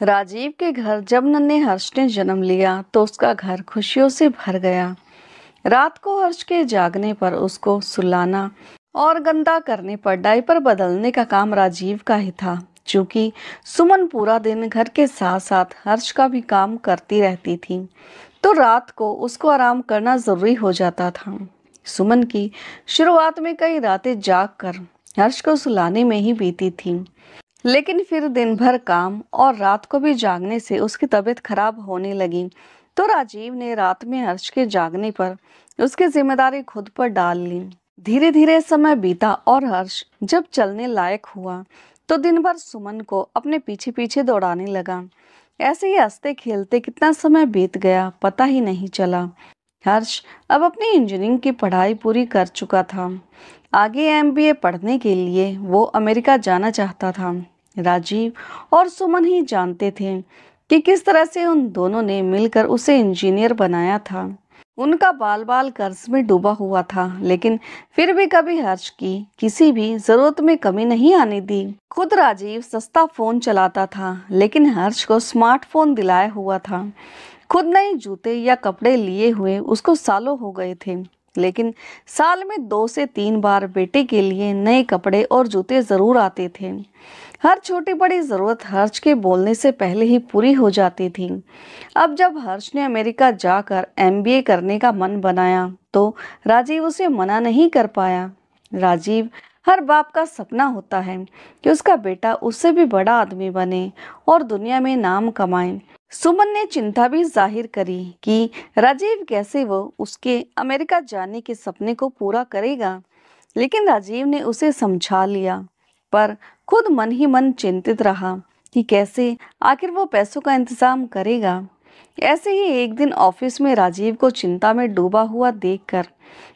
राजीव के घर जब नन्हे हर्ष ने जन्म लिया तो उसका घर खुशियों से भर गया। रात को हर्ष के जागने पर उसको सुलाना और गंदा करने पर डायपर बदलने का काम राजीव का ही था। चूंकि सुमन पूरा दिन घर के साथ साथ हर्ष का भी काम करती रहती थी, तो रात को उसको आराम करना जरूरी हो जाता था। सुमन की शुरुआत में कई रातें जाग कर हर्ष को सुलाने में ही बीती थी, लेकिन फिर दिन भर काम और रात को भी जागने से उसकी तबीयत खराब होने लगी। तो राजीव ने रात में हर्ष के जागने पर उसकी जिम्मेदारी खुद पर डाल ली। धीरे धीरे समय बीता और हर्ष जब चलने लायक हुआ तो दिन भर सुमन को अपने पीछे पीछे दौड़ाने लगा। ऐसे ही हंसते खेलते कितना समय बीत गया पता ही नहीं चला। हर्ष अब अपनी इंजीनियरिंग की पढ़ाई पूरी कर चुका था। आगे एमबीए पढ़ने के लिए वो अमेरिका जाना चाहता था। राजीव और सुमन ही जानते थे कि किस तरह से उन दोनों ने मिलकर उसे इंजीनियर बनाया था। उनका बाल बाल कर्ज में डूबा हुआ था, लेकिन फिर भी कभी हर्ष की किसी भी जरूरत में कमी नहीं आने दी। खुद राजीव सस्ता फोन चलाता था, लेकिन हर्ष को स्मार्टफोन दिलाया हुआ था। खुद नए जूते या कपड़े लिए हुए उसको सालों हो गए थे, लेकिन साल में 2 से 3 बार बेटे के लिए नए कपड़े और जूते जरूर आते थे। हर छोटी बड़ी जरूरत हर्ष के बोलने से पहले ही पूरी हो जाती थी। अब जब हर्ष ने अमेरिका जाकर एमबीए करने का मन बनाया तो राजीव उसे मना नहीं कर पाया। राजीव हर बाप का सपना होता है कि उसका बेटा उससे भी बड़ा आदमी बने और दुनिया में नाम कमाए। सुमन ने चिंता भी जाहिर करी कि राजीव कैसे वो उसके अमेरिका जाने के सपने को पूरा करेगा, लेकिन राजीव ने उसे समझा लिया, पर खुद मन ही मन चिंतित रहा कि कैसे आखिर वो पैसों का इंतजाम करेगा। ऐसे ही एक दिन ऑफिस में राजीव को चिंता में डूबा हुआ देखकर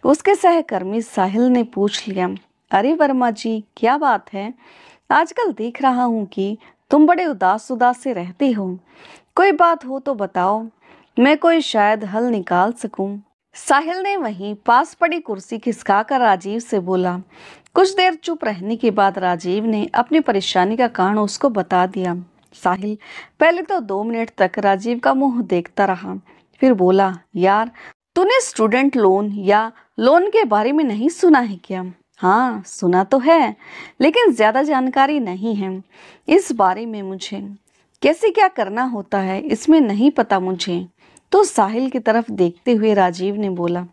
उसके सहकर्मी साहिल ने पूछ लिया, अरे वर्मा जी, क्या बात है? आजकल देख रहा हूँ कि तुम बड़े उदास उदास से रहते हो। कोई बात हो तो बताओ, मैं कोई शायद हल निकाल सकूं। साहिल ने वहीं पास पड़ी कुर्सी खिसकाकर राजीव से बोला। कुछ देर चुप रहने के बाद राजीव ने अपनी परेशानी का कारण उसको बता दिया। साहिल पहले तो 2 मिनट तक राजीव का मुंह देखता रहा, फिर बोला, यार, तूने स्टूडेंट लोन या लोन के बारे में नहीं सुना है क्या? हाँ, सुना तो है, लेकिन ज्यादा जानकारी नहीं है इस बारे में। मुझे कैसे क्या करना होता है इसमें नहीं पता मुझे। तो साहिल की तरफ देखते हुए राजीव ने बोला,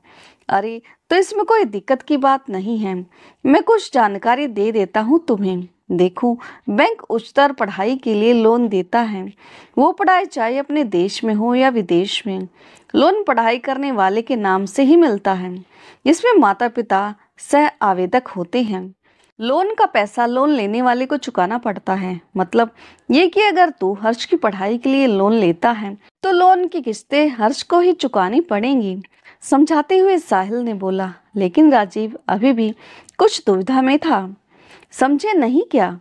अरे तो इसमें कोई दिक्कत की बात नहीं है, मैं कुछ जानकारी दे देता हूँ तुम्हें। देखो, बैंक उच्चतर पढ़ाई के लिए लोन देता है। वो पढ़ाई चाहे अपने देश में हो या विदेश में, लोन पढ़ाई करने वाले के नाम से ही मिलता है। इसमें माता पिता सह आवेदक होते हैं। लोन का पैसा लोन लेने वाले को चुकाना पड़ता है। मतलब ये कि अगर तू हर्ष की पढ़ाई के लिए लोन लेता है तो लोन की किस्तें हर्ष को ही चुकानी पड़ेंगी। समझाते हुए साहिल ने बोला, लेकिन राजीव अभी भी कुछ दुविधा में था। समझे नहीं क्या?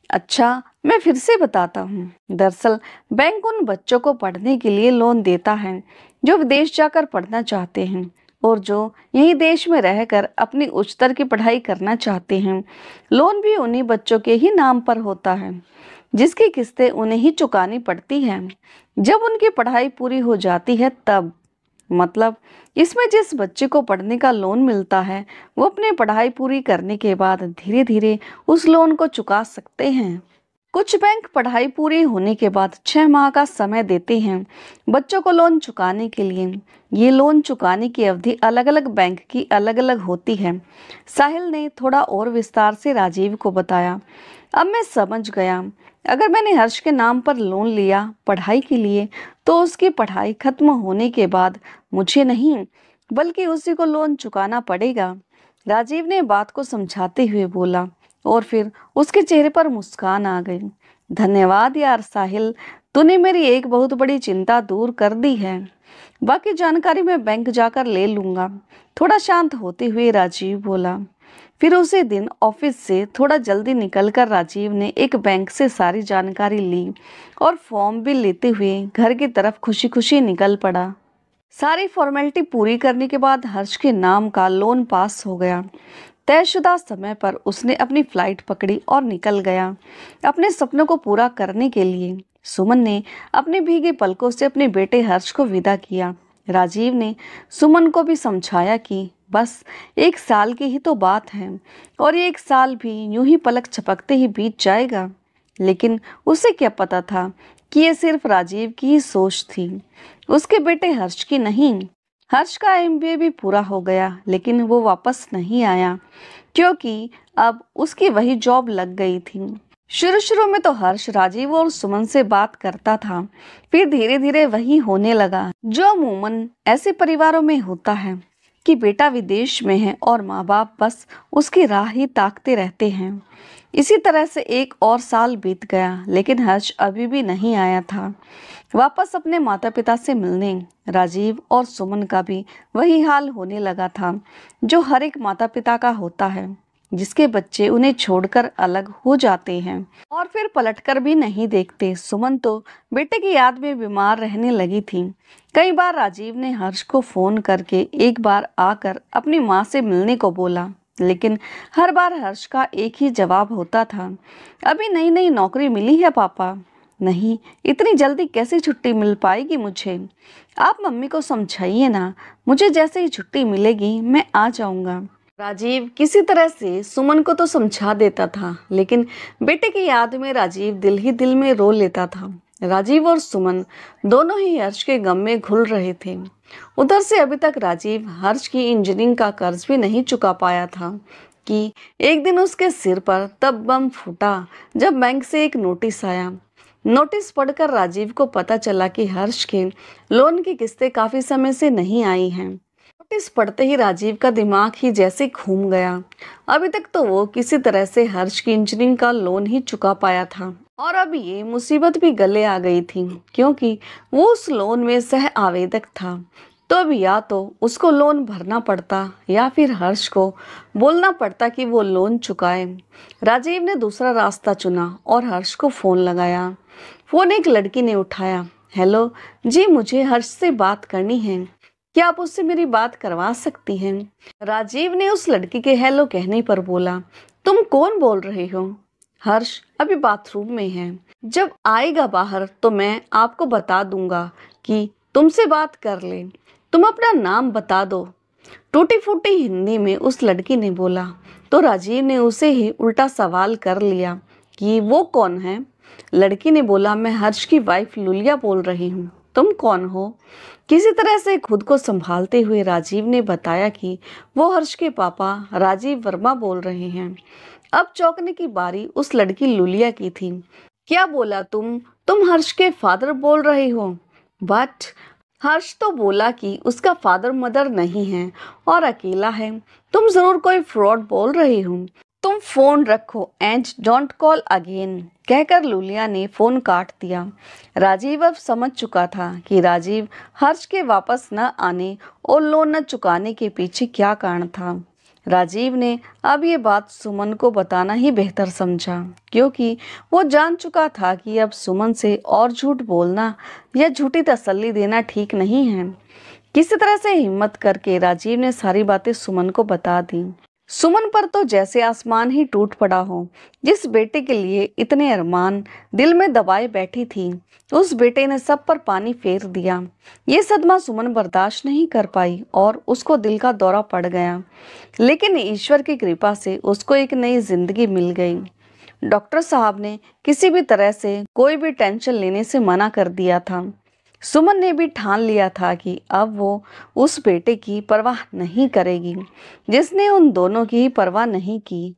अच्छा, मैं फिर से बताता हूँ। दरअसल बैंक उन बच्चों को पढ़ने के लिए लोन देता है जो विदेश जाकर पढ़ना चाहते हैं और जो यही देश में रहकर अपनी उच्चतर की पढ़ाई करना चाहते हैं। लोन भी उन्हीं बच्चों के ही नाम पर होता है, जिसकी किस्तें उन्हें ही चुकानी पड़ती हैं जब उनकी पढ़ाई पूरी हो जाती है तब। मतलब इसमें जिस बच्चे को पढ़ने का लोन मिलता है वो अपनी पढ़ाई पूरी करने के बाद धीरे धीरे उस लोन को चुका सकते हैं। कुछ बैंक पढ़ाई पूरी होने के बाद 6 माह का समय देते हैं बच्चों को लोन चुकाने के लिए। ये लोन चुकाने की अवधि अलग अलग बैंक की अलग अलग होती है। साहिल ने थोड़ा और विस्तार से राजीव को बताया। अब मैं समझ गया। अगर मैंने हर्ष के नाम पर लोन लिया पढ़ाई के लिए तो उसकी पढ़ाई खत्म होने के बाद मुझे नहीं बल्कि उसी को लोन चुकाना पड़ेगा। राजीव ने बात को समझाते हुए बोला और फिर उसके चेहरे पर मुस्कान आ गई। धन्यवाद यार साहिल, तूने मेरी एक बहुत बड़ी चिंता दूर कर दी है। बाकी जानकारी मैं बैंक जाकर ले लूंगा। थोड़ा शांत होते हुए राजीव बोला। फिर उसी दिन ऑफिस से थोड़ा जल्दी निकलकर राजीव ने एक बैंक से सारी जानकारी ली और फॉर्म भी लेते हुए घर की तरफ खुशी खुशी निकल पड़ा। सारी फॉर्मेलिटी पूरी करने के बाद हर्ष के नाम का लोन पास हो गया। तयशुदा समय पर उसने अपनी फ्लाइट पकड़ी और निकल गया अपने सपनों को पूरा करने के लिए। सुमन ने अपने भीगे पलकों से अपने बेटे हर्ष को विदा किया। राजीव ने सुमन को भी समझाया कि बस 1 साल की ही तो बात है और ये 1 साल भी यूं ही पलक झपकते ही बीत जाएगा। लेकिन उसे क्या पता था कि ये सिर्फ राजीव की ही सोच थी, उसके बेटे हर्ष की नहीं। हर्ष का एमबीए भी पूरा हो गया, लेकिन वो वापस नहीं आया क्योंकि अब उसकी वही जॉब लग गई थी। शुरू शुरू में तो हर्ष राजीव और सुमन से बात करता था, फिर धीरे धीरे वही होने लगा जो अमूमन ऐसे परिवारों में होता है कि बेटा विदेश में है और माँ बाप बस उसकी राह ही ताकते रहते हैं। इसी तरह से 1 और साल बीत गया, लेकिन हर्ष अभी भी नहीं आया था वापस अपने माता पिता से मिलने। राजीव और सुमन का भी वही हाल होने लगा था जो हर एक माता पिता का होता है, जिसके बच्चे उन्हें छोड़कर अलग हो जाते हैं और फिर पलटकर भी नहीं देखते। सुमन तो बेटे की याद में बीमार रहने लगी थी। कई बार राजीव ने हर्ष को फोन करके एक बार आकर अपनी माँ से मिलने को बोला, लेकिन हर बार हर्ष का एक ही जवाब होता था, अभी नई नई नौकरी मिली है पापा। नहीं, इतनी जल्दी कैसे छुट्टी मिल पाएगी मुझे? आप मम्मी को समझाइए ना, मुझे जैसे ही छुट्टी मिलेगी मैं आ जाऊंगा। राजीव किसी तरह से सुमन को तो समझा देता था, लेकिन बेटे की याद में राजीव दिल ही दिल में रो लेता था। राजीव और सुमन दोनों ही हर्ष के गम में घुल रहे थे। उधर से अभी तक राजीव हर्ष की इंजीनियरिंग का कर्ज भी नहीं चुका पाया था कि एक दिन उसके सिर पर तब बम फूटा जब बैंक से एक नोटिस आया। नोटिस पढ़कर राजीव को पता चला कि हर्ष के लोन की किस्तें काफी समय से नहीं आई हैं। नोटिस पढ़ते ही राजीव का दिमाग ही जैसे घूम गया। अभी तक तो वो किसी तरह से हर्ष की इंजीनियरिंग का लोन ही चुका पाया था और अब ये मुसीबत भी गले आ गई थी क्योंकि वो उस लोन में सह आवेदक था। तो अब या तो उसको लोन भरना पड़ता या फिर हर्ष को बोलना पड़ता कि वो लोन चुकाए। राजीव ने दूसरा रास्ता चुना और हर्ष को फोन लगाया। फोन एक लड़की ने उठाया। हेलो जी, मुझे हर्ष से बात करनी है, क्या आप उससे मेरी बात करवा सकती हैं? राजीव ने उस लड़की के हेलो कहने पर बोला, तुम कौन बोल रहे हो? हर्ष अभी बाथरूम में है, जब आएगा बाहर तो मैं आपको बता दूंगा कि तुमसे बात कर ले, तुम अपना नाम बता दो। टूटी फूटी हिंदी में उस लड़की ने बोला। तो राजीव ने उसे ही उल्टा सवाल कर लिया कि वो कौन है? लड़की ने बोला, मैं हर्ष की वाइफ लुलिया बोल रही हूँ, तुम कौन हो? किसी तरह से खुद को संभालते हुए राजीव ने बताया कि वो हर्ष के पापा राजीव वर्मा बोल रहे हैं। अब चौंकने की बारी उस लड़की लुलिया की थी। क्या बोला तुम हर्ष के फादर बोल रहे हो? बट हर्ष तो बोला कि उसका फादर मदर नहीं है और अकेला है। तुम जरूर कोई फ्रॉड बोल रही हो। तुम फोन रखो एंड डोंट कॉल अगेन, कहकर लुलिया ने फोन काट दिया। राजीव अब समझ चुका था कि राजीव हर्ष के वापस न आने और लोन न चुकाने के पीछे क्या कारण था। राजीव ने अब ये बात सुमन को बताना ही बेहतर समझा क्योंकि वो जान चुका था कि अब सुमन से और झूठ बोलना या झूठी तसल्ली देना ठीक नहीं है। किसी तरह से हिम्मत करके राजीव ने सारी बातें सुमन को बता दी। सुमन पर तो जैसे आसमान ही टूट पड़ा हो। जिस बेटे के लिए इतने अरमान दिल में दबाए बैठी थी, उस बेटे ने सब पर पानी फेर दिया। ये सदमा सुमन बर्दाश्त नहीं कर पाई और उसको दिल का दौरा पड़ गया। लेकिन ईश्वर की कृपा से उसको एक नई जिंदगी मिल गई। डॉक्टर साहब ने किसी भी तरह से कोई भी टेंशन लेने से मना कर दिया था। सुमन ने भी ठान लिया था कि अब वो उस बेटे की परवाह नहीं करेगी जिसने उन दोनों की ही परवाह नहीं की।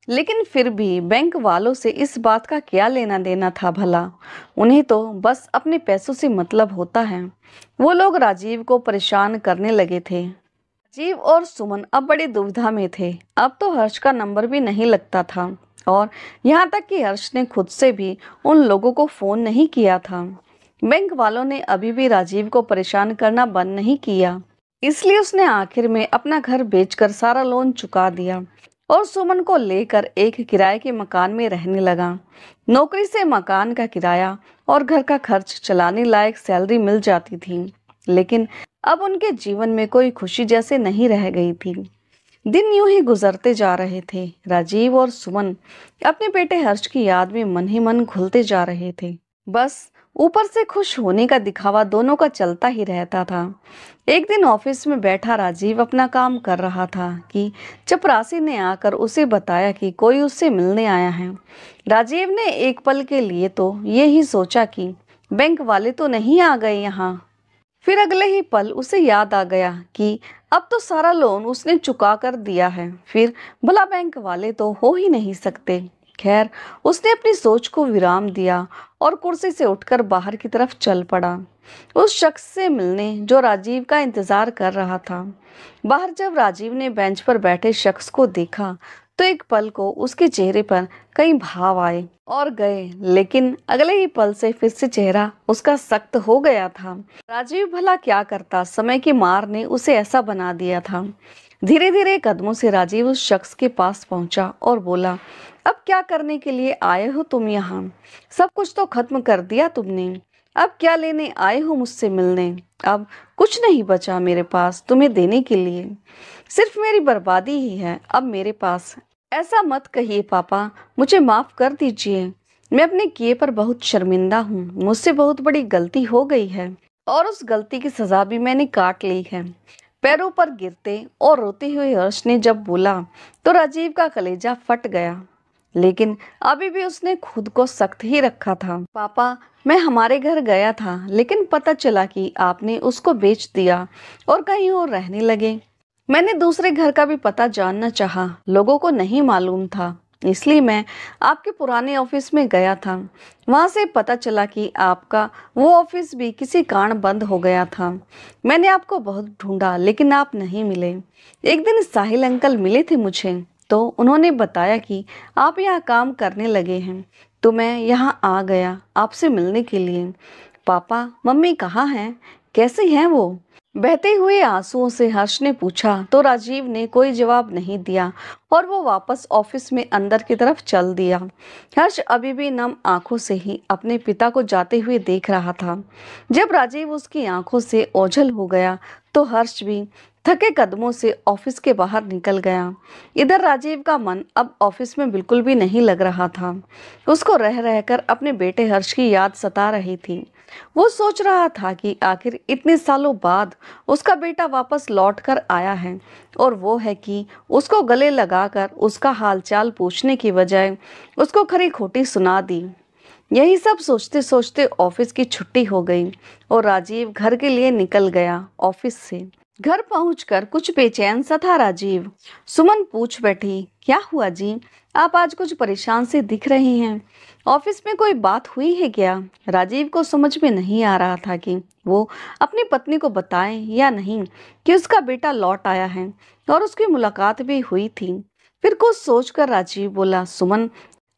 लेकिन फिर भी बैंक वालों से इस बात का क्या लेना देना था भला? उन्हें तो बस अपने पैसों से मतलब होता है। वो लोग राजीव को परेशान करने लगे थे। राजीव और सुमन अब बड़ी दुविधा में थे। अब तो हर्ष का नंबर भी नहीं लगता था और यहाँ तक कि हर्ष ने खुद से भी उन लोगों को फोन नहीं किया था। बैंक वालों ने अभी भी राजीव को परेशान करना बंद नहीं किया, इसलिए उसने आखिर में अपना घर बेचकर सारा लोन चुका दिया और सुमन को लेकर एक किराए के मकान में रहने लगा। नौकरी से मकान का किराया और घर का खर्च चलाने लायक सैलरी मिल जाती थी, लेकिन अब उनके जीवन में कोई खुशी जैसे नहीं रह गई थी। दिन यूं ही गुजरते जा रहे थे। राजीव और सुमन अपने बेटे हर्ष की याद में मन ही मन घुलते जा रहे थे। बस ऊपर से खुश होने का दिखावा दोनों का चलता ही रहता था। एक दिन ऑफिस में बैठा राजीव अपना काम कर रहा था कि चपरासी ने आकर उसे बताया कि कोई उससे मिलने आया है। राजीव ने एक पल के लिए तो ये ही सोचा कि बैंक वाले तो नहीं आ गए यहाँ। फिर अगले ही पल उसे याद आ गया कि अब तो सारा लोन उसने चुका कर दिया है, फिर भला बैंक वाले तो हो ही नहीं सकते। खैर, उसने अपनी सोच को विराम दिया और कुर्सी से उठकर बाहर की तरफ चल पड़ा, उस शख्स से मिलने जो राजीव का इंतजार कर रहा था। बाहर जब राजीव ने बेंच पर बैठे शख्स को देखा तो एक पल को उसके चेहरे पर कई भाव आए और गए, लेकिन अगले ही पल से फिर से चेहरा उसका सख्त हो गया था। राजीव भला क्या करता, समय की मार ने उसे ऐसा बना दिया था। धीरे धीरे कदमों से राजीव उस शख्स के पास पहुंचा और बोला, अब क्या करने के लिए आए हो तुम यहाँ? सब कुछ तो खत्म कर दिया तुमने, अब क्या लेने आए हो मुझसे मिलने? अब कुछ नहीं बचा मेरे पास तुम्हें देने के लिए, सिर्फ मेरी बर्बादी ही है अब मेरे पास। ऐसा मत कहिए पापा, मुझे माफ कर दीजिए। मैं अपने किए पर बहुत शर्मिंदा हूँ, मुझसे बहुत बड़ी गलती हो गई है और उस गलती की सजा भी मैंने काट ली है। पैरों पर गिरते और रोते हुए हर्ष ने जब बोला तो राजीव का कलेजा फट गया, लेकिन अभी भी उसने खुद को सख्त ही रखा था। पापा, मैं हमारे घर गया था, लेकिन पता चला कि आपने उसको बेच दिया और कहीं और रहने लगे। मैंने दूसरे घर का भी पता जानना चाहा, लोगों को नहीं मालूम था, इसलिए मैं आपके पुराने ऑफिस में गया था। वहां से पता चला कि आपका वो ऑफिस भी किसी कारण बंद हो गया था। मैंने आपको बहुत ढूंढा, लेकिन आप नहीं मिले। एक दिन साहिल अंकल मिले थे मुझे, तो उन्होंने बताया कि आप यहाँ काम करने लगे हैं, तो मैं यहाँ आ गया आपसे मिलने के लिए। पापा, मम्मी कहाँ हैं, कैसी हैं वो? बहते हुए आंसुओं से हर्ष ने पूछा तो राजीव ने कोई जवाब नहीं दिया और वो वापस ऑफिस में अंदर की तरफ चल दिया। हर्ष अभी भी नम आंखों से ही अपने पिता को जाते हुए देख रहा था। जब राजीव उसकी आंखों से ओझल हो गया तो हर्ष भी थके कदमों से ऑफिस के बाहर निकल गया। इधर राजीव का मन अब ऑफिस में बिल्कुल भी नहीं लग रहा था। उसको रह रहकर अपने बेटे हर्ष की याद सता रही थी। वो सोच रहा था कि आखिर इतने सालों बाद उसका बेटा वापस लौट कर आया है, और वो है कि उसको गले लगाकर उसका हालचाल पूछने की बजाय उसको खरी खोटी सुना दी। यही सब सोचते सोचते ऑफिस की छुट्टी हो गई और राजीव घर के लिए निकल गया ऑफिस से। घर पहुंचकर कुछ बेचैन सा था राजीव। सुमन पूछ बैठी, क्या हुआ जी, आप आज कुछ परेशान से दिख रहे हैं, ऑफिस में कोई बात हुई है क्या? राजीव को समझ में नहीं आ रहा था कि वो अपनी पत्नी को बताए या नहीं कि उसका बेटा लौट आया है और उसकी मुलाकात भी हुई थी। फिर कुछ सोचकर राजीव बोला, सुमन,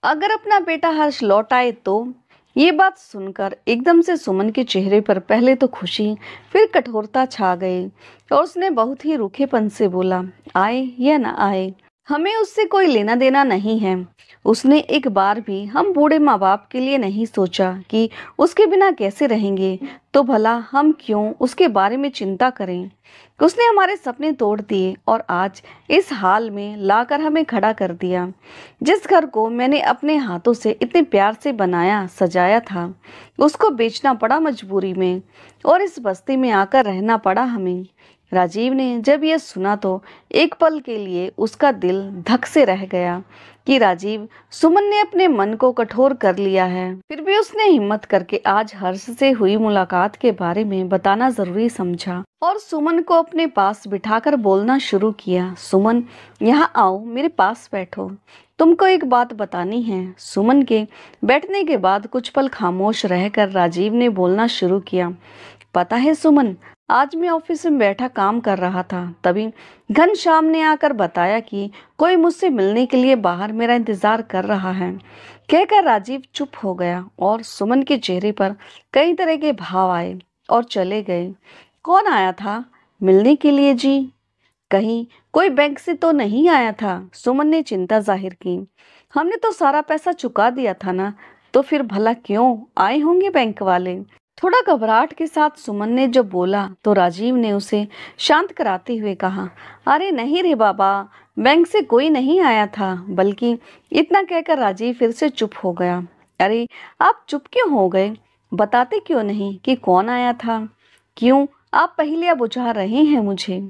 अगर अपना बेटा हर्ष लौट आए तो? ये बात सुनकर एकदम से सुमन के चेहरे पर पहले तो खुशी फिर कठोरता छा गई और उसने बहुत ही रूखेपन से बोला, आए या ना आए, हमें उससे कोई लेना देना नहीं है। उसने एक बार भी हम बूढ़े माँ बाप के लिए नहीं सोचा कि उसके बिना कैसे रहेंगे, तो भला हम क्यों उसके बारे में चिंता करें। उसने हमारे सपने तोड़ दिए और आज इस हाल में लाकर हमें खड़ा कर दिया। जिस घर को मैंने अपने हाथों से इतने प्यार से बनाया सजाया था, उसको बेचना पड़ा मजबूरी में और इस बस्ती में आकर रहना पड़ा हमें। राजीव ने जब यह सुना तो एक पल के लिए उसका दिल धक से रह गया कि राजीव, सुमन ने अपने मन को कठोर कर लिया है। फिर भी उसने हिम्मत करके आज हर्ष से हुई मुलाकात के बारे में बताना जरूरी समझा और सुमन को अपने पास बिठाकर बोलना शुरू किया, सुमन, यहाँ आओ, मेरे पास बैठो, तुमको एक बात बतानी है। सुमन के बैठने के बाद कुछ पल खामोश रहकर राजीव ने बोलना शुरू किया, पता है सुमन, आज मैं ऑफिस में बैठा काम कर रहा था, तभी घनश्याम ने आकर बताया कि कोई मुझसे मिलने के लिए बाहर मेरा इंतजार कर रहा है। कहकर राजीव चुप हो गया और सुमन के चेहरे पर कई तरह के भाव आए और चले गए। कौन आया था मिलने के लिए जी? कहीं कोई बैंक से तो नहीं आया था? सुमन ने चिंता जाहिर की। हमने तो सारा पैसा चुका दिया था ना, तो फिर भला क्यों आए होंगे बैंक वाले? थोड़ा घबराहट के साथ सुमन ने जब बोला तो राजीव ने उसे शांत कराते हुए कहा, अरे नहीं रे बाबा, बैंक से कोई नहीं आया था। बल्कि इतना कहकर राजीव फिर से चुप हो गया। अरे, आप चुप क्यों हो गए? बताते क्यों नहीं कि कौन आया था? क्यों आप पहेलियां बुझा रहे हैं मुझे?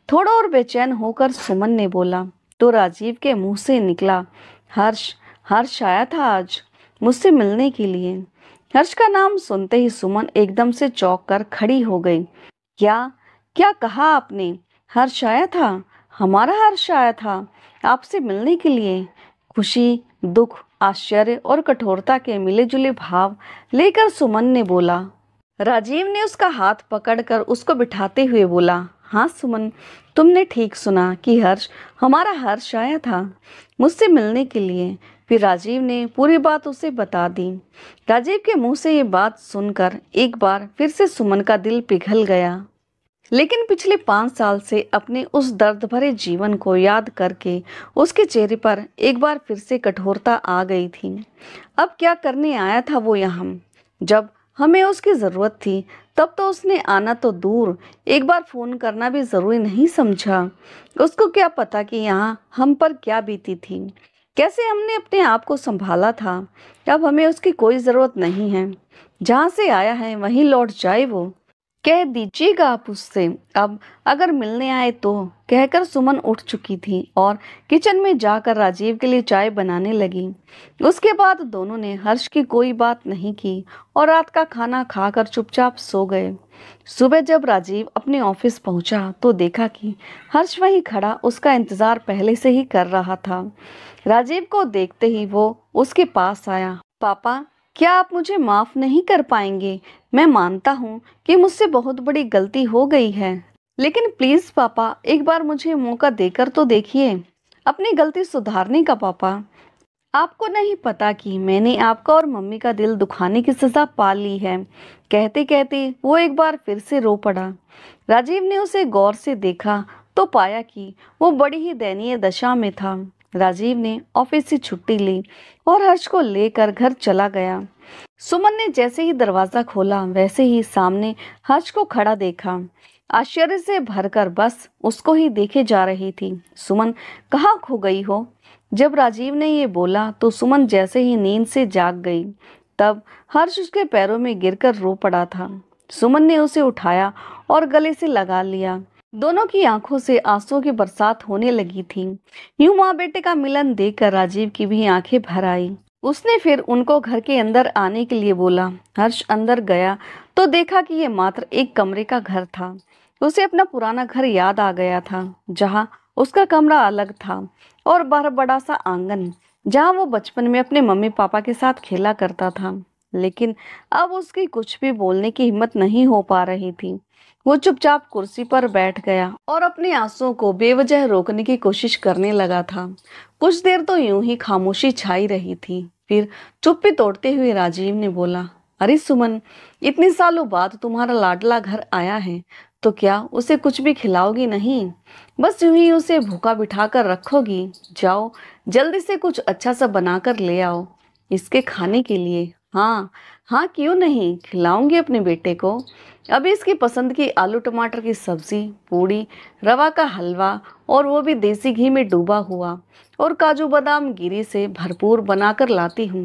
थोड़ा और बेचैन होकर सुमन ने बोला। तो राजीव के मुंह से निकला, हर्ष। हर्ष आया था आज मुझसे मिलने के लिए। हर्ष का नाम सुनते ही सुमन एकदम से चौंक कर खड़ी हो गई। क्या क्या कहा आपने? हर्ष आया था? हमारा हर्ष आया था आपसे मिलने के लिए? खुशी, दुख, आश्चर्य और कठोरता के मिले जुले भाव लेकर सुमन ने बोला। राजीव ने उसका हाथ पकड़कर उसको बिठाते हुए बोला, हाँ सुमन, तुमने ठीक सुना कि हर्ष, हमारा हर्ष आया था मुझसे मिलने के लिए। फिर राजीव ने पूरी बात उसे बता दी। राजीव के मुंह से ये बात सुनकर एक बार फिर से सुमन का दिल पिघल गया। लेकिन पिछले 5 साल से अपने उस दर्द भरे जीवन को याद करके उसके चेहरे पर एक बार फिर से कठोरता आ गई थी। अब क्या करने आया था वो यहाँ? जब हमें उसकी जरूरत थी तब तो उसने आना तो दूर, एक बार फोन करना भी जरूरी नहीं समझा। उसको क्या पता कि यहाँ हम पर क्या बीती थी, कैसे हमने अपने आप को संभाला था। अब हमें उसकी कोई जरूरत नहीं है। जहाँ से आया है वहीं लौट जाए वो। कह दीजिएगा आप उससे, अब अगर मिलने आए तो, कहकर सुमन उठ चुकी थी और किचन में जाकर राजीव के लिए चाय बनाने लगी। उसके बाद दोनों ने हर्ष की कोई बात नहीं की और रात का खाना खाकर चुपचाप सो गए। सुबह जब राजीव अपने ऑफिस पहुंचा तो देखा कि हर्ष वहीं खड़ा उसका इंतजार पहले से ही कर रहा था। राजीव को देखते ही वो उसके पास आया। पापा, क्या आप मुझे माफ नहीं कर पाएंगे? मैं मानता हूँ कि मुझसे बहुत बड़ी गलती हो गई है, लेकिन प्लीज पापा, एक बार मुझे मौका देकर तो देखिए अपनी गलती सुधारने का। पापा, आपको नहीं पता कि मैंने आपका और मम्मी का दिल दुखाने की सजा पा ली है। कहते कहते वो एक बार फिर से रो पड़ा। राजीव ने उसे गौर से देखा तो पाया कि वो बड़ी ही दयनीय दशा में था। राजीव ने ऑफिस से छुट्टी ली और हर्ष को लेकर घर चला गया। सुमन ने जैसे ही दरवाजा खोला वैसे ही सामने हर्ष को खड़ा देखा। आश्चर्य से भरकर बस उसको ही देखे जा रही थी। सुमन, कहाँ खो गई हो? जब राजीव ने ये बोला तो सुमन जैसे ही नींद से जाग गई। तब हर्ष उसके पैरों में गिरकर रो पड़ा था। सुमन ने उसे उठाया और गले से लगा लिया। दोनों की आंखों से आंसुओं की बरसात होने लगी थी। यूं माँ बेटे का मिलन देखकर राजीव की भी आंखें भर आई। उसने फिर उनको घर के अंदर आने के लिए बोला। हर्ष अंदर गया तो देखा कि ये मात्र एक कमरे का घर था। उसे अपना पुराना घर याद आ गया था, जहाँ उसका कमरा अलग था और बाहर बड़ा सा आंगन, जहाँ वो बचपन में अपने मम्मी पापा के साथ खेला करता था। लेकिन अब उसकी कुछ भी बोलने की हिम्मत नहीं हो पा रही थी। वो चुपचाप कुर्सी पर बैठ गया और अपने आंसुओं को बेवजह रोकने की कोशिश करने लगा था। कुछ देर तो यूं ही खामोशी छाई रही थी। फिर चुप्पी तोड़ते हुए राजीव ने बोला, अरे सुमन, इतने सालों बाद तुम्हारा लाडला घर आया है तो क्या उसे कुछ भी खिलाओगी नहीं? बस यूं ही उसे भूखा बिठाकर रखोगी? जाओ जल्दी से कुछ अच्छा सा बनाकर ले आओ इसके खाने के लिए। हाँ हाँ, क्यों नहीं, खिलाऊंगी अपने बेटे को। अभी इसकी पसंद की आलू टमाटर की सब्जी, पूड़ी, रवा का हलवा और वो भी देसी घी में डूबा हुआ, और काजू बादाम गिरी से भरपूर बनाकर लाती हूँ।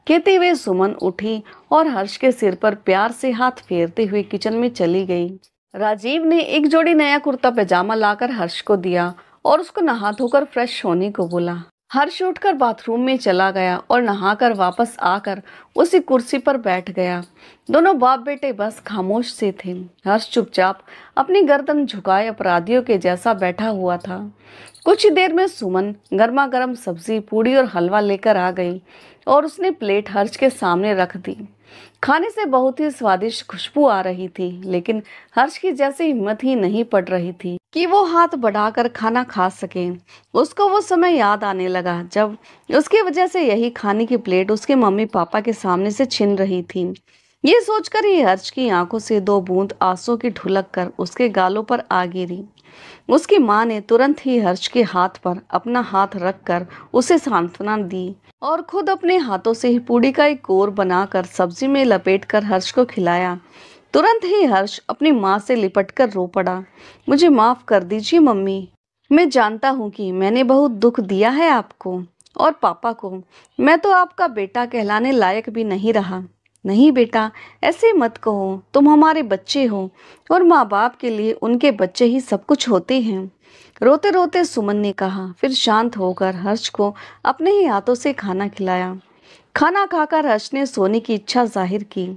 कहते हुए सुमन उठी और हर्ष के सिर पर प्यार से हाथ फेरते हुए किचन में चली गई। राजीव ने एक जोड़ी नया कुर्ता पैजामा लाकर हर्ष को दिया और उसको नहा धोकर फ्रेश होने को बोला। हर्ष उठकर बाथरूम में चला गया और नहाकर वापस आकर उसी कुर्सी पर बैठ गया। दोनों बाप बेटे बस खामोश से थे। हर्ष चुपचाप अपनी गर्दन झुकाए अपराधियों के जैसा बैठा हुआ था। कुछ ही देर में सुमन गर्मा गर्म सब्जी, पूड़ी और हलवा लेकर आ गई और उसने प्लेट हर्ष के सामने रख दी। खाने से बहुत ही स्वादिष्ट खुशबू आ रही थी, लेकिन हर्ष की जैसे हिम्मत ही नहीं पड़ रही थी कि वो हाथ बढ़ाकर खाना खा सके। उसको वो समय याद आने लगा जब उसकी वजह से यही खाने की प्लेट उसके मम्मी पापा के सामने से छिन रही थी। ये सोचकर ही हर्ष की आंखों से 2 बूंद आंसुओं की ढुलक कर उसके गालों पर आ गिरी। उसकी माँ ने तुरंत ही हर्ष के हाथ पर अपना हाथ रखकर उसे सांत्वना दी और खुद अपने हाथों से ही पूड़ी का एक कोर बनाकर सब्जी में लपेटकर हर्ष को खिलाया। तुरंत ही हर्ष अपनी माँ से लिपटकर रो पड़ा। मुझे माफ कर दीजिए मम्मी, मैं जानता हूँ कि मैंने बहुत दुख दिया है आपको और पापा को, मैं तो आपका बेटा कहलाने लायक भी नहीं रहा। नहीं बेटा, ऐसे मत कहो, तुम हमारे बच्चे हो और माँ बाप के लिए उनके बच्चे ही सब कुछ होते हैं। रोते रोते सुमन ने कहा। फिर शांत होकर हर्ष को अपने ही हाथों से खाना खिलाया। खाना खाकर हर्ष ने सोने की इच्छा जाहिर की।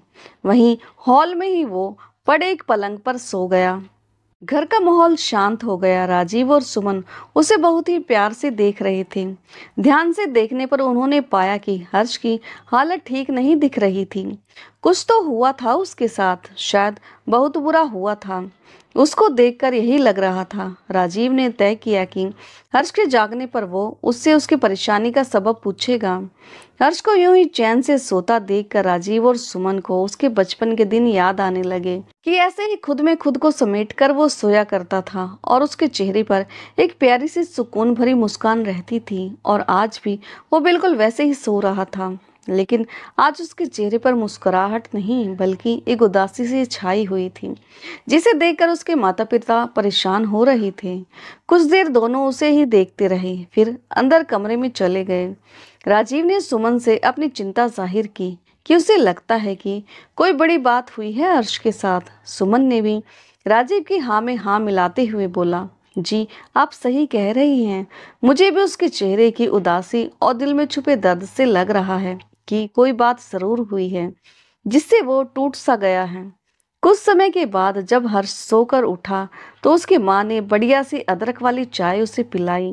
वहीं हॉल में ही वो पड़े एक पलंग पर सो गया। घर का माहौल शांत हो गया। राजीव और सुमन उसे बहुत ही प्यार से देख रहे थे। ध्यान से देखने पर उन्होंने पाया कि हर्ष की हालत ठीक नहीं दिख रही थी। कुछ तो हुआ था उसके साथ, शायद बहुत बुरा हुआ था। उसको देखकर यही लग रहा था। राजीव ने तय किया कि हर्ष के जागने पर वो उससे उसकी परेशानी का सबब पूछेगा। हर्ष को यूं ही चैन से सोता देखकर राजीव और सुमन को उसके बचपन के दिन याद आने लगे कि ऐसे ही खुद में खुद को समेटकर वो सोया करता था और उसके चेहरे पर एक प्यारी सी सुकून भरी मुस्कान रहती थी। और आज भी वो बिल्कुल वैसे ही सो रहा था, लेकिन आज उसके चेहरे पर मुस्कुराहट नहीं बल्कि एक उदासी सी छाई हुई थी, जिसे देखकर उसके माता पिता परेशान हो रहे थे। कुछ देर दोनों उसे ही देखते रहे, फिर अंदर कमरे में चले गए। राजीव ने सुमन से अपनी चिंता जाहिर की कि उसे लगता है कि कोई बड़ी बात हुई है हर्ष के साथ। सुमन ने भी राजीव की हाँ में हाँ मिलाते हुए बोला, जी आप सही कह रही हैं। मुझे भी उसके चेहरे की उदासी और दिल में छुपे दर्द से लग रहा है कि कोई बात जरूर हुई है जिससे वो टूट सा गया है। कुछ समय के बाद जब हर्ष सोकर उठा तो उसकी माँ ने बढ़िया सी अदरक वाली चाय उसे पिलाई।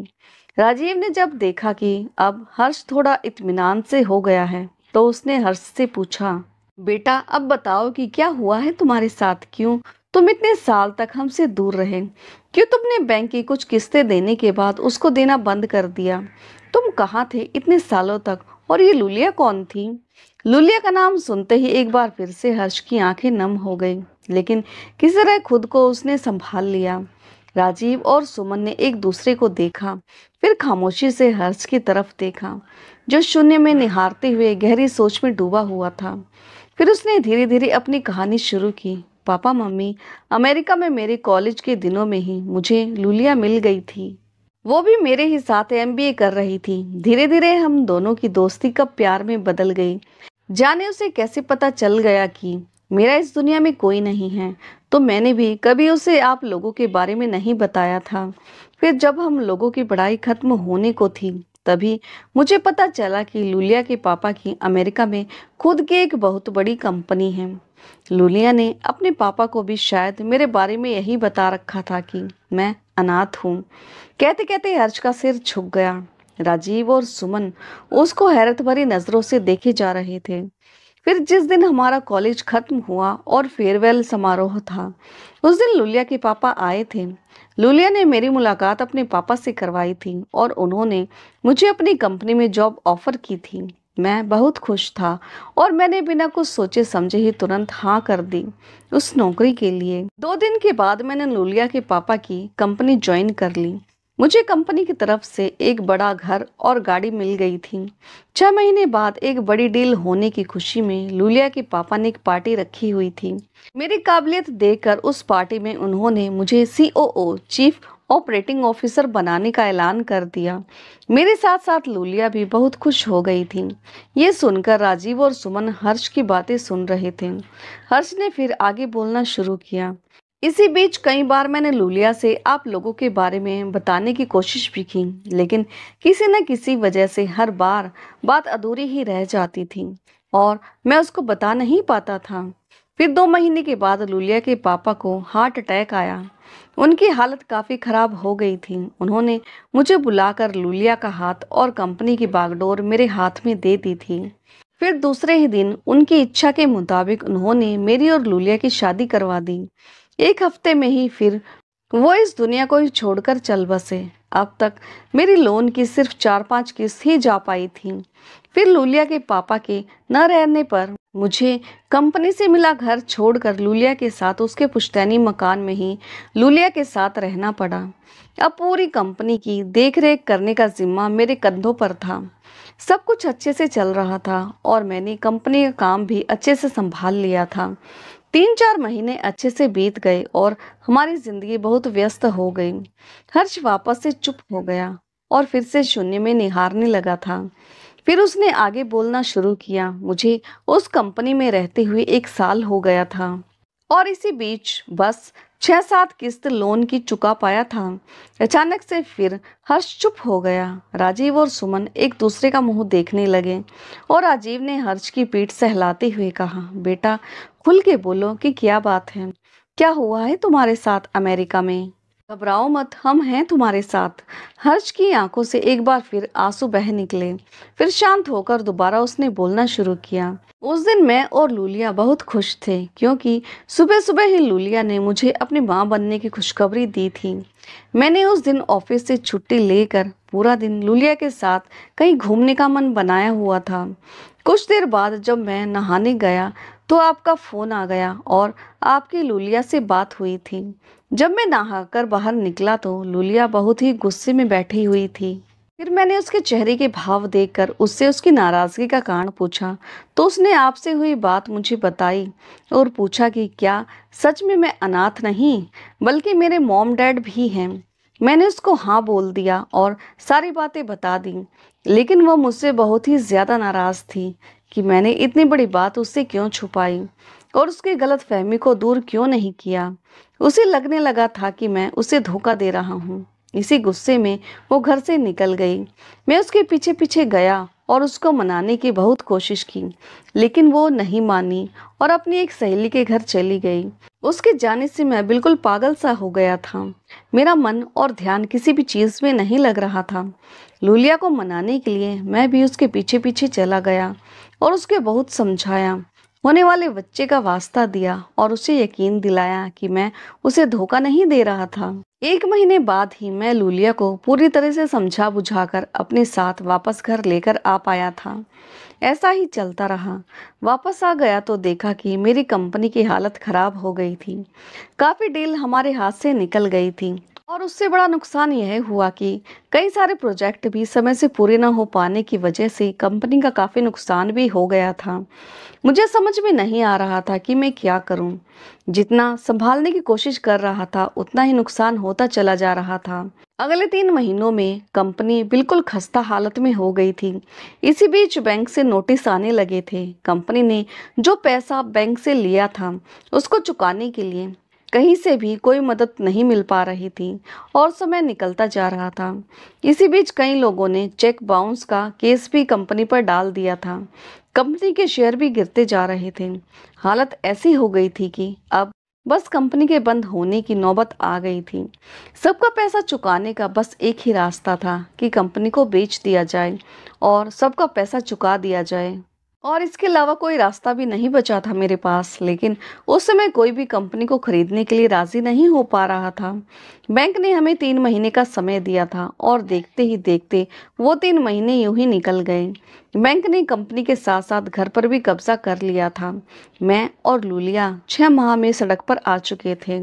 राजीव ने जब देखा कि अब हर्ष थोड़ा इत्मीनान से हो गया है तो उसने हर्ष से पूछा, बेटा अब बताओ कि क्या हुआ है तुम्हारे साथ? क्यों तुम इतने साल तक हमसे दूर रहे? क्यों तुमने बैंक की कुछ किस्तें देने के बाद उसको देना बंद कर दिया? तुम कहाँ थे इतने सालों तक? और ये लुलिया कौन थी? लुलिया का नाम सुनते ही एक बार फिर से हर्ष की आंखें नम हो गई, लेकिन किसी तरह खुद को उसने संभाल लिया। राजीव और सुमन ने एक दूसरे को देखा, फिर खामोशी से हर्ष की तरफ देखा, जो शून्य में निहारते हुए गहरी सोच में डूबा हुआ था। फिर उसने धीरे धीरे अपनी कहानी शुरू की। पापा मम्मी, अमेरिका में मेरे कॉलेज के दिनों में ही मुझे लुलिया मिल गई थी। वो भी मेरे ही साथ एमबीए कर रही थी। धीरे धीरे हम दोनों की दोस्ती कब प्यार में बदल गई। जाने उसे कैसे पता चल गया कि मेरा इस दुनिया में कोई नहीं है, तो मैंने भी कभी उसे आप लोगों के बारे में नहीं बताया था। फिर जब हम लोगों की पढ़ाई खत्म होने को थी तभी मुझे पता चला कि लुलिया के पापा की अमेरिका में खुद की एक बहुत बड़ी कंपनी है। लुलिया ने अपने पापा को भी शायद मेरे बारे में यही बता रखा था कि मैं अनाथ हूँ। कहते कहते हर्ष का सिर झुक गया। राजीव और सुमन उसको हैरत भरी नजरों से देखे जा रहे थे। फिर जिस दिन हमारा कॉलेज खत्म हुआ और फेयरवेल समारोह था, उस दिन लुलिया के पापा आए थे। लुलिया ने मेरी मुलाकात अपने पापा से करवाई थी और उन्होंने मुझे अपनी कंपनी में जॉब ऑफर की थी। मैं बहुत खुश था और मैंने बिना कुछ सोचे समझे ही तुरंत हाँ कर दी उस नौकरी के लिए। 2 दिन के बाद मैंने लुलिया के पापा की कंपनी ज्वाइन कर ली। मुझे कंपनी की तरफ से एक बड़ा घर और गाड़ी मिल गई थी। 6 महीने बाद एक बड़ी डील होने की खुशी में लुलिया के पापा ने एक पार्टी रखी हुई थी। मेरी काबिलियत देखकर उस पार्टी में उन्होंने मुझे सीओओ, चीफ ऑपरेटिंग ऑफिसर बनाने का ऐलान कर दिया। मेरे साथ साथ लुलिया भी बहुत खुश हो गई थी। ये सुनकर राजीव और सुमन हर्ष की बातें सुन रहे थे। हर्ष ने फिर आगे बोलना शुरू किया। इसी बीच कई बार मैंने लुलिया से आप लोगों के बारे में बताने की कोशिश भी की, लेकिन किसी न किसी वजह से हर बार बात अधूरी ही रह जाती थी और मैं उसको बता नहीं पाता था। फिर 2 महीने के बाद लुलिया के पापा को हार्ट अटैक आया। उनकी हालत काफी खराब हो गई थी। उन्होंने मुझे बुलाकर लुलिया का हाथ और कंपनी की बागडोर मेरे हाथ में दे दी थी। फिर दूसरे ही दिन उनकी इच्छा के मुताबिक उन्होंने मेरी और लुलिया की शादी करवा दी। 1 हफ्ते में ही फिर वो इस दुनिया को ही छोड़कर चल बसे। अब तक मेरी लोन की सिर्फ 4-5 किस्त ही जा पाई थी। फिर लुलिया के पापा के न रहने पर मुझे कंपनी से मिला घर छोड़कर लुलिया के साथ उसके पुश्तैनी मकान में ही लुलिया के साथ रहना पड़ा। अब पूरी कंपनी की देखरेख करने का जिम्मा मेरे कंधों पर था। सब कुछ अच्छे से चल रहा था और मैंने कंपनी का काम भी अच्छे से संभाल लिया था। 3-4 महीने अच्छे से बीत गए और हमारी जिंदगी बहुत व्यस्त हो गई। हर्ष वापस से चुप हो गया। और फिर से शून्य में निहारने लगा था। फिर उसने आगे बोलना शुरू किया। मुझे उस कंपनी में रहते हुए 1 साल हो गया था और इसी बीच बस 6-7 किस्त लोन की चुका पाया था। अचानक से फिर हर्ष चुप हो गया। राजीव और सुमन एक दूसरे का मुंह देखने लगे और राजीव ने हर्ष की पीठ सहलाते हुए कहा, बेटा खुल के बोलो कि क्या बात है, क्या हुआ है तुम्हारे साथ अमेरिका में। घबराओ मत, हम हैं तुम्हारे साथ। हर्ष की आंखों से एक बार फिर आंसू बह निकले। फिर शांत होकर दोबारा उसने बोलना शुरू किया। उस दिन मैं और लूलिया बहुत खुश थे क्योंकि सुबह सुबह ही लूलिया ने मुझे अपनी मां बनने की खुशखबरी दी थी। मैंने उस दिन ऑफिस से छुट्टी लेकर पूरा दिन लूलिया के साथ कहीं घूमने का मन बनाया हुआ था। कुछ देर बाद जब मैं नहाने गया तो आपका फोन आ गया और आपकी लूलिया से बात हुई थी। जब मैं नहाकर बाहर निकला तो लूलिया बहुत ही गुस्से में बैठी हुई थी। फिर मैंने उसके चेहरे के भाव देखकर उससे उसकी नाराजगी का कारण पूछा तो उसने आपसे हुई बात मुझे बताई और पूछा कि क्या सच में मैं अनाथ नहीं बल्कि मेरे मॉम डैड भी हैं। मैंने उसको हाँ बोल दिया और सारी बातें बता दी, लेकिन वह मुझसे बहुत ही ज्यादा नाराज थी कि मैंने इतनी बड़ी बात उससे क्यों छुपाई और उसकी गलत फहमी को दूर क्यों नहीं किया। उसे लगने लगा था कि मैं उसे धोखा दे रहा हूँ। इसी गुस्से में वो घर से निकल गई। मैं उसके पीछे पीछे गया और उसको मनाने की बहुत कोशिश की, लेकिन वो नहीं मानी और अपनी एक सहेली के घर चली गई। उसके जाने से मैं बिल्कुल पागल सा हो गया था। मेरा मन और ध्यान किसी भी चीज में नहीं लग रहा था। लूलिया को मनाने के लिए मैं भी उसके पीछे पीछे चला गया और उसके बहुत समझाया, होने वाले बच्चे का वास्ता दिया और उसे यकीन दिलाया कि मैं उसे धोखा नहीं दे रहा था। 1 महीने बाद ही मैं लूलिया को पूरी तरह से समझा बुझाकर अपने साथ वापस घर लेकर आ पाया था। ऐसा ही चलता रहा। वापस आ गया तो देखा कि मेरी कंपनी की हालत खराब हो गई थी। काफी डील हमारे हाथ से निकल गई थी और उससे बड़ा नुकसान यह हुआ कि कई सारे प्रोजेक्ट भी समय से पूरे न हो पाने की वजह से कंपनी का काफी नुकसान भी हो गया था। मुझे समझ में नहीं आ रहा था कि मैं क्या करूं। जितना संभालने की कोशिश कर रहा था उतना ही नुकसान होता चला जा रहा था। अगले 3 महीनों में कंपनी बिल्कुल खस्ता हालत में हो गई थी। इसी बीच बैंक से नोटिस आने लगे थे। कंपनी ने जो पैसा बैंक से लिया था उसको चुकाने के लिए कहीं से भी कोई मदद नहीं मिल पा रही थी और समय निकलता जा रहा था। इसी बीच कई लोगों ने चेक बाउंस का केस भी कंपनी पर डाल दिया था। कंपनी के शेयर भी गिरते जा रहे थे। हालत ऐसी हो गई थी कि अब बस कंपनी के बंद होने की नौबत आ गई थी। सबका पैसा चुकाने का बस एक ही रास्ता था कि कंपनी को बेच दिया जाए और सबका पैसा चुका दिया जाए, और इसके अलावा कोई रास्ता भी नहीं बचा था मेरे पास। लेकिन उस समय कोई भी कंपनी को खरीदने के लिए राजी नहीं हो पा रहा था। बैंक ने हमें 3 महीने का समय दिया था और देखते ही देखते वो 3 महीने यूं ही निकल गए। बैंक ने कंपनी के साथ साथ घर पर भी कब्जा कर लिया था। मैं और लूलिया 6 माह में सड़क पर आ चुके थे।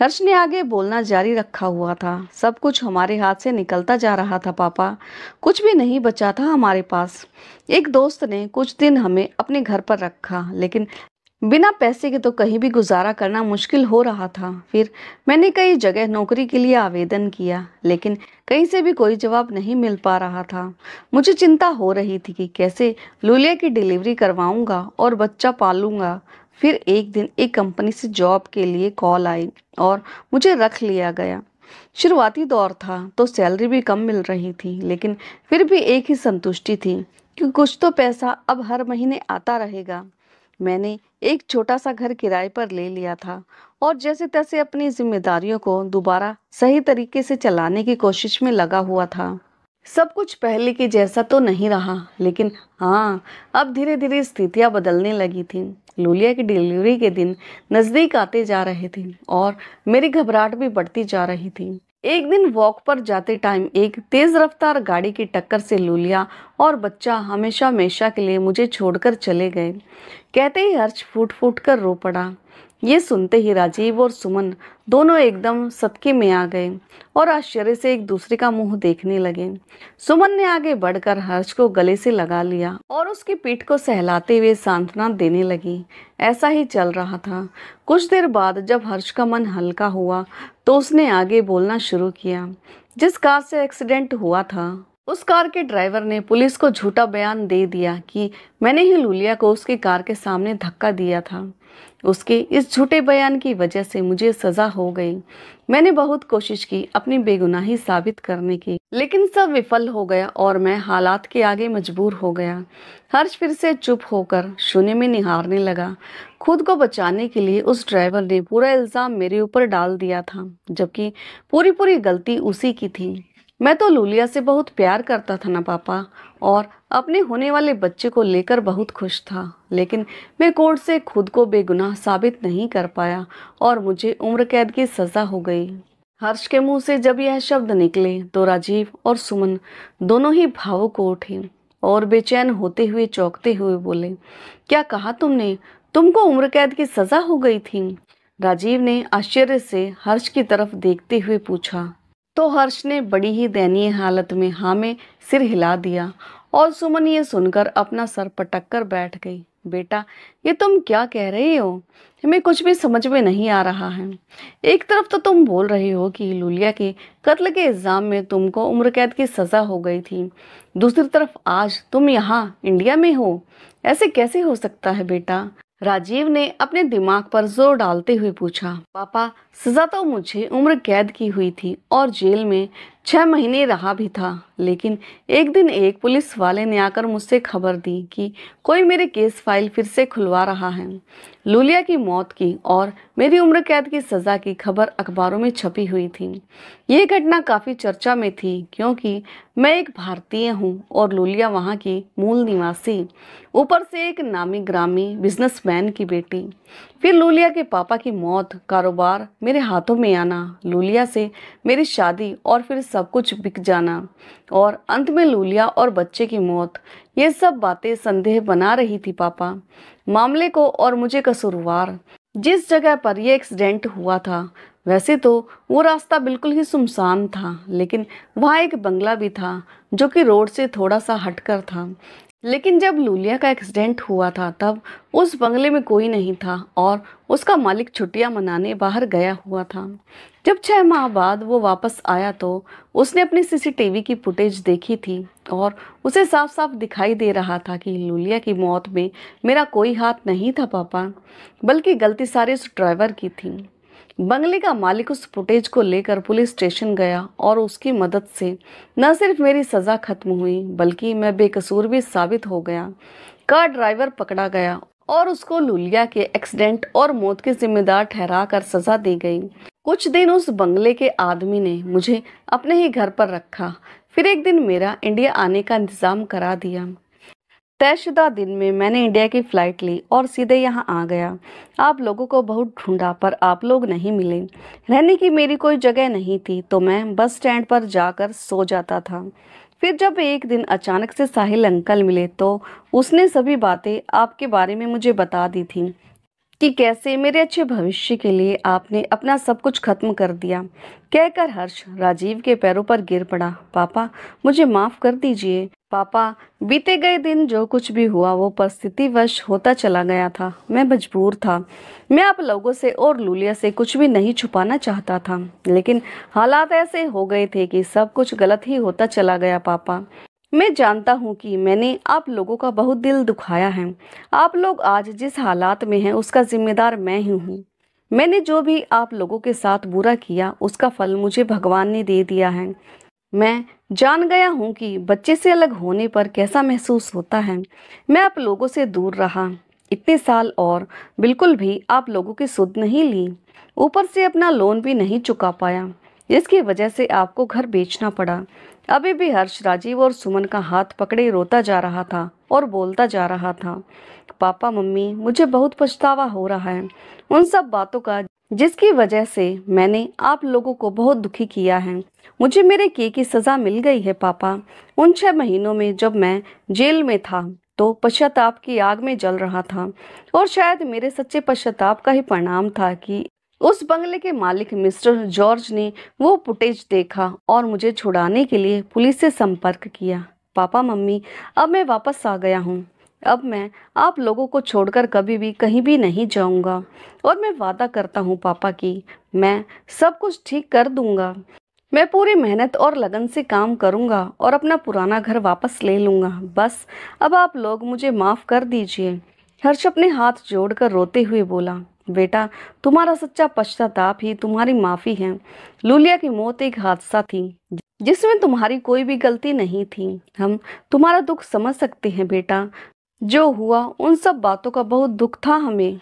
हर्ष ने आगे बोलना जारी रखा हुआ था। सब कुछ हमारे हाथ से निकलता जा रहा था पापा, कुछ भी नहीं बचा था हमारे पास। एक दोस्त ने कुछ दिन हमें अपने घर पर रखा, लेकिन बिना पैसे के तो कहीं भी गुजारा करना मुश्किल हो रहा था। फिर मैंने कई जगह नौकरी के लिए आवेदन किया, लेकिन कहीं से भी कोई जवाब नहीं मिल पा रहा था। मुझे चिंता हो रही थी कि कैसे लूलिया की डिलीवरी करवाऊंगा और बच्चा पालूंगा। फिर एक दिन एक कंपनी से जॉब के लिए कॉल आई और मुझे रख लिया गया। शुरुआती दौर था तो सैलरी भी कम मिल रही थी, लेकिन फिर भी एक ही संतुष्टि थी कि कुछ तो पैसा अब हर महीने आता रहेगा। मैंने एक छोटा सा घर किराए पर ले लिया था और जैसे तैसे अपनी जिम्मेदारियों को दोबारा सही तरीके से चलाने की कोशिश में लगा हुआ था। सब कुछ पहले के जैसा तो नहीं रहा, लेकिन हाँ, अब धीरे धीरे स्थितियां बदलने लगी थी। लूलिया की डिलीवरी के दिन नजदीक आते जा रहे थे और मेरी घबराहट भी बढ़ती जा रही थी। एक दिन वॉक पर जाते टाइम एक तेज रफ्तार गाड़ी की टक्कर से लूलिया और बच्चा हमेशा हमेशा के लिए मुझे छोड़कर चले गए। कहते ही हर्ष फूट फूट कर रो पड़ा। ये सुनते ही राजीव और सुमन दोनों एकदम सदके में आ गए और आश्चर्य से एक दूसरे का मुंह देखने लगे। सुमन ने आगे बढ़कर हर्ष को गले से लगा लिया और उसकी पीठ को सहलाते हुए सांत्वना देने लगी। ऐसा ही चल रहा था। कुछ देर बाद जब हर्ष का मन हल्का हुआ तो उसने आगे बोलना शुरू किया। जिस कार से एक्सीडेंट हुआ था, उस कार के ड्राइवर ने पुलिस को झूठा बयान दे दिया कि मैंने ही लूलिया को उसकी कार के सामने धक्का दिया था। उसके इस झूठे बयान की वजह से मुझे सजा हो गई। मैंने बहुत कोशिश की अपनी बेगुनाही साबित करने की, लेकिन सब विफल हो गया और मैं हालात के आगे मजबूर हो गया। हर्ष फिर से चुप होकर शून्य में निहारने लगा। खुद को बचाने के लिए उस ड्राइवर ने पूरा इल्जाम मेरे ऊपर डाल दिया था, जबकि पूरी पूरी गलती उसी की थी। मैं तो लूलिया से बहुत प्यार करता था ना पापा, और अपने होने वाले बच्चे को लेकर बहुत खुश था, लेकिन मैं कोर्ट से खुद को बेगुनाह साबित नहीं कर पाया और मुझे उम्र कैद की सजा हो गई। हर्ष के मुंह से जब यह शब्द निकले तो राजीव और सुमन दोनों ही भावुक हो उठे और बेचैन होते हुए चौंकते हुए बोले, क्या कहा तुमने? तुमको उम्र कैद की सजा हो गई थी? राजीव ने आश्चर्य से हर्ष की तरफ देखते हुए पूछा। तो हर्ष ने बड़ी ही दयनीय हालत में हाँ में सिर हिला दिया और सुमन ये सुनकर अपना सर पटक कर बैठ गई। बेटा, ये तुम क्या कह रही हो? हमें कुछ भी समझ में नहीं आ रहा है। एक तरफ तो तुम बोल रही हो कि लूलिया के कत्ल के इल्जाम में तुमको उम्र कैद की सजा हो गई थी, दूसरी तरफ आज तुम यहाँ इंडिया में हो। ऐसे कैसे हो सकता है बेटा? राजीव ने अपने दिमाग पर जोर डालते हुए पूछा। पापा, सजा तो मुझे उम्र कैद की हुई थी और जेल में 6 महीने रहा भी था, लेकिन एक दिन एक पुलिस वाले ने आकर मुझसे खबर दी कि कोई मेरे केस फाइल फिर से खुलवा रहा है। लूलिया की मौत की और मेरी उम्र कैद की सजा की खबर अखबारों में छपी हुई थी। ये घटना काफी चर्चा में थी क्योंकि मैं एक भारतीय हूँ और लूलिया वहाँ की मूल निवासी, ऊपर से एक नामी ग्रामी बिजनेसमैन की बेटी। फिर लूलिया के पापा की मौत, कारोबार मेरे हाथों में आना, लूलिया से मेरी शादी और फिर सब कुछ बिक जाना और अंत में लूलिया और बच्चे की मौत। ये सब बातें संदेह बना रही थी पापा, मामले को और मुझे कसूरवार। जिस जगह पर यह एक्सीडेंट हुआ था वैसे तो वो रास्ता बिल्कुल ही सुनसान था, लेकिन वहाँ एक बंगला भी था जो कि रोड से थोड़ा सा हटकर था। लेकिन जब लूलिया का एक्सीडेंट हुआ था तब उस बंगले में कोई नहीं था और उसका मालिक छुट्टियां मनाने बाहर गया हुआ था। जब 6 माह बाद वो वापस आया तो उसने अपनी सीसीटीवी की फुटेज देखी थी और उसे साफ साफ दिखाई दे रहा था कि लूलिया की मौत में मेरा कोई हाथ नहीं था पापा, बल्कि गलती सारी उस ड्राइवर की थी। बंगले का मालिक उस फुटेज को लेकर पुलिस स्टेशन गया और उसकी मदद से न सिर्फ मेरी सजा खत्म हुई बल्कि मैं बेकसूर भी साबित हो गया। कार ड्राइवर पकड़ा गया और उसको लूलिया के एक्सीडेंट और मौत के जिम्मेदार ठहरा कर सजा दी गई। कुछ दिन उस बंगले के आदमी ने मुझे अपने ही घर पर रखा। फिर एक दिन मेरा इंडिया आने का इंतजाम करा दिया। तयशुदा दिन में मैंने इंडिया की फ्लाइट ली और सीधे यहाँ आ गया। आप लोगों को बहुत ढूंढा पर आप लोग नहीं मिले। रहने की मेरी कोई जगह नहीं थी तो मैं बस स्टैंड पर जाकर सो जाता था। फिर जब एक दिन अचानक से साहिल अंकल मिले तो उसने सभी बातें आपके बारे में मुझे बता दी थी कि कैसे मेरे अच्छे भविष्य के लिए आपने अपना सब कुछ खत्म कर दिया। कहकर हर्ष राजीव के पैरों पर गिर पड़ा। पापा, मुझे माफ कर दीजिए। पापा, बीते गए दिन जो कुछ भी हुआ वो परिस्थितिवश होता चला गया था। मैं मजबूर था। मैं आप लोगों से और लूलिया से कुछ भी नहीं छुपाना चाहता था, लेकिन हालात ऐसे हो गए थे कि सब कुछ गलत ही होता चला गया। पापा, मैं जानता हूँ कि मैंने आप लोगों का बहुत दिल दुखाया है। आप लोग आज जिस हालात में हैं उसका जिम्मेदार मैं ही हूँ। मैंने जो भी आप लोगों के साथ बुरा किया उसका फल मुझे भगवान ने दे दिया है। मैं जान गया हूँ कि बच्चे से अलग होने पर कैसा महसूस होता है। मैं आप लोगों से दूर रहा इतने साल और बिल्कुल भी आप लोगों की सुध नहीं ली, ऊपर से अपना लोन भी नहीं चुका पाया, जिसकी वजह से आपको घर बेचना पड़ा। अभी भी हर्ष राजीव और सुमन का हाथ पकड़े रोता जा रहा था और बोलता जा रहा था। पापा, मम्मी, मुझे बहुत पछतावा हो रहा है उन सब बातों का जिसकी वजह से मैंने आप लोगों को बहुत दुखी किया है। मुझे मेरे किए की सजा मिल गई है पापा। उन 6 महीनों में जब मैं जेल में था तो पश्चाताप की आग में जल रहा था और शायद मेरे सच्चे पश्चाताप का ही परिणाम था कि उस बंगले के मालिक मिस्टर जॉर्ज ने वो फुटेज देखा और मुझे छुड़ाने के लिए पुलिस से संपर्क किया। पापा, मम्मी, अब मैं वापस आ गया हूँ। अब मैं आप लोगों को छोड़कर कभी भी कहीं भी नहीं जाऊंगा और मैं वादा करता हूँ पापा कि मैं सब कुछ ठीक कर दूंगा। मैं पूरी मेहनत और लगन से काम करूंगा और अपना पुराना घर वापस ले लूंगा। बस अब आप लोग मुझे माफ कर दीजिए। हर्ष अपने हाथ जोड़कर रोते हुए बोला, बेटा, तुम्हारा सच्चा पश्चाताप ही तुम्हारी माफी है। लूलिया की मौत एक हादसा थी जिसमें तुम्हारी कोई भी गलती नहीं थी। हम तुम्हारा दुख समझ सकते हैं बेटा। जो हुआ उन सब बातों का बहुत दुख था हमें,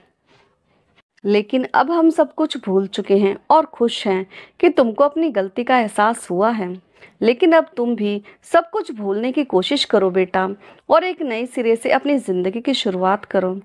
लेकिन अब हम सब कुछ भूल चुके हैं और खुश हैं कि तुमको अपनी गलती का एहसास हुआ है। लेकिन अब तुम भी सब कुछ भूलने की कोशिश करो बेटा, और एक नए सिरे से अपनी जिंदगी की शुरुआत करो।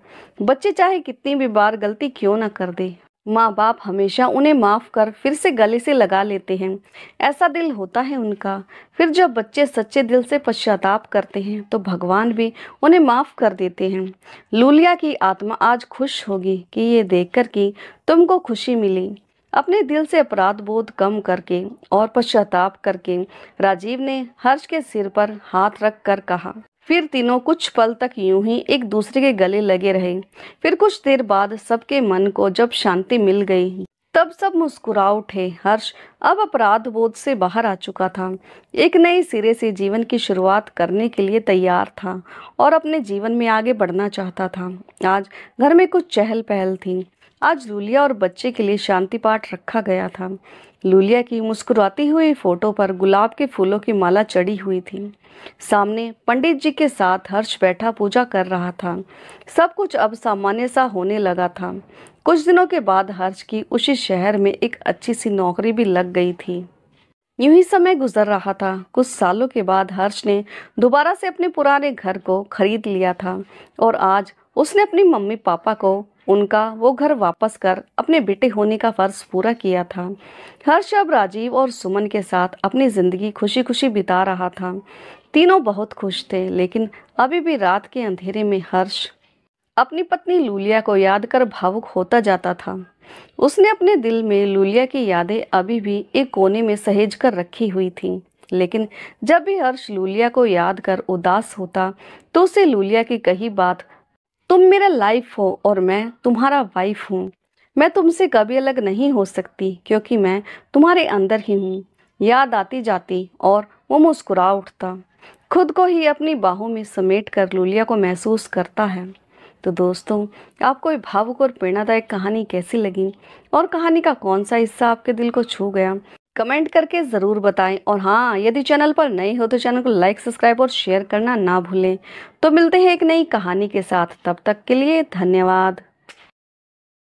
बच्चे चाहे कितनी भी बार गलती क्यों ना कर दे, माँ बाप हमेशा उन्हें माफ कर फिर से गले से लगा लेते हैं। ऐसा दिल होता है उनका। फिर जब बच्चे सच्चे दिल से पश्चाताप करते हैं तो भगवान भी उन्हें माफ कर देते हैं। लूलिया की आत्मा आज खुश होगी कि ये देखकर कि तुमको खुशी मिली। अपने दिल से अपराध बोध कम करके और पश्चाताप करके राजीव ने हर्ष के सिर पर हाथ रख कर कहा। फिर तीनों कुछ पल तक यूं ही एक दूसरे के गले लगे रहे। फिर कुछ देर बाद सबके मन को जब शांति मिल गई तब सब मुस्कुरा उठे। हर्ष अब अपराध बोध से बाहर आ चुका था, एक नए सिरे से जीवन की शुरुआत करने के लिए तैयार था और अपने जीवन में आगे बढ़ना चाहता था। आज घर में कुछ चहल पहल थी। आज लूलिया और बच्चे के लिए शांति पाठ रखा गया था। लूलिया की मुस्कुराती हुई फोटो पर गुलाब के फूलों की माला चढ़ी हुई थी। सामने पंडित जी के साथ हर्ष बैठा पूजा कर रहा था। सब कुछ अब सामान्य सा होने लगा था। कुछ दिनों के बाद हर्ष की उसी शहर में एक अच्छी सी नौकरी भी लग गई थी। यूं ही समय गुजर रहा था। कुछ सालों के बाद हर्ष ने दोबारा से अपने पुराने घर को खरीद लिया था और आज उसने अपनी मम्मी पापा को उनका वो घर वापस कर अपने बेटे होने का फर्ज पूरा किया था। हर्ष अब राजीव और सुमन के साथ अपनी जिंदगी खुशी खुशी बिता रहा था। तीनों बहुत खुश थे, लेकिन अभी भी रात के अंधेरे में हर्ष अपनी पत्नी लूलिया को याद कर भावुक होता जाता था। उसने अपने दिल में लूलिया की यादें अभी भी एक कोने में सहेज कर रखी हुई थी। लेकिन जब भी हर्ष लूलिया को याद कर उदास होता तो उसे लूलिया की कही बात, तुम मेरा लाइफ हो और मैं तुम्हारा वाइफ हूँ, मैं तुमसे कभी अलग नहीं हो सकती क्योंकि मैं तुम्हारे अंदर ही हूँ, याद आती जाती और वो मुस्कुरा उठता। खुद को ही अपनी बाहों में समेट कर लूलिया को महसूस करता है। तो दोस्तों, आपको ये भावुक और प्रेरणादायक कहानी कैसी लगी और कहानी का कौन सा हिस्सा आपके दिल को छू गया, कमेंट करके ज़रूर बताएं। और हाँ, यदि चैनल पर नए हो तो चैनल को लाइक, सब्सक्राइब और शेयर करना ना भूलें। तो मिलते हैं एक नई कहानी के साथ, तब तक के लिए धन्यवाद।